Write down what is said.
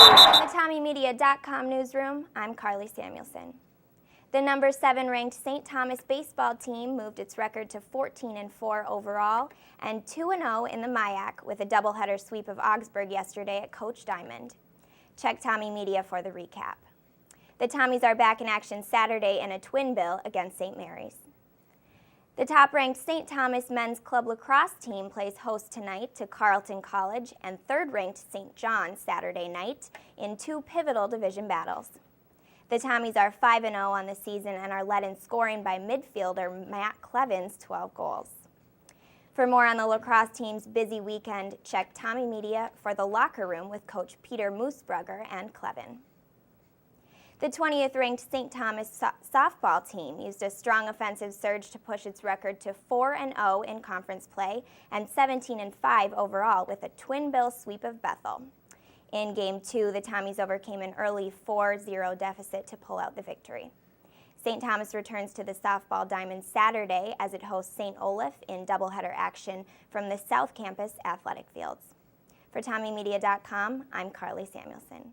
From the TommyMedia.com newsroom, I'm Carly Samuelson. The number 7 ranked St. Thomas baseball team moved its record to 14-4 overall and 2-0 in the MIAC with a doubleheader sweep of Augsburg yesterday at Coach Diamond. Check Tommy Media for the recap. The Tommies are back in action Saturday in a twin bill against St. Mary's. The top-ranked St. Thomas men's club lacrosse team plays host tonight to Carleton College and third-ranked St. John Saturday night in 2 pivotal division battles. The Tommies are 5-0 on the season and are led in scoring by midfielder Matt Clevin's 12 goals. For more on the lacrosse team's busy weekend, check Tommy Media for the locker room with Coach Peter Moosbrugger and Clevin. The 20th-ranked St. Thomas softball team used a strong offensive surge to push its record to 4-0 in conference play and 17-5 overall with a twin bill sweep of Bethel. In Game 2, the Tommies overcame an early 4-0 deficit to pull out the victory. St. Thomas returns to the softball diamond Saturday as it hosts St. Olaf in doubleheader action from the South Campus athletic fields. For TommyMedia.com, I'm Carly Samuelson.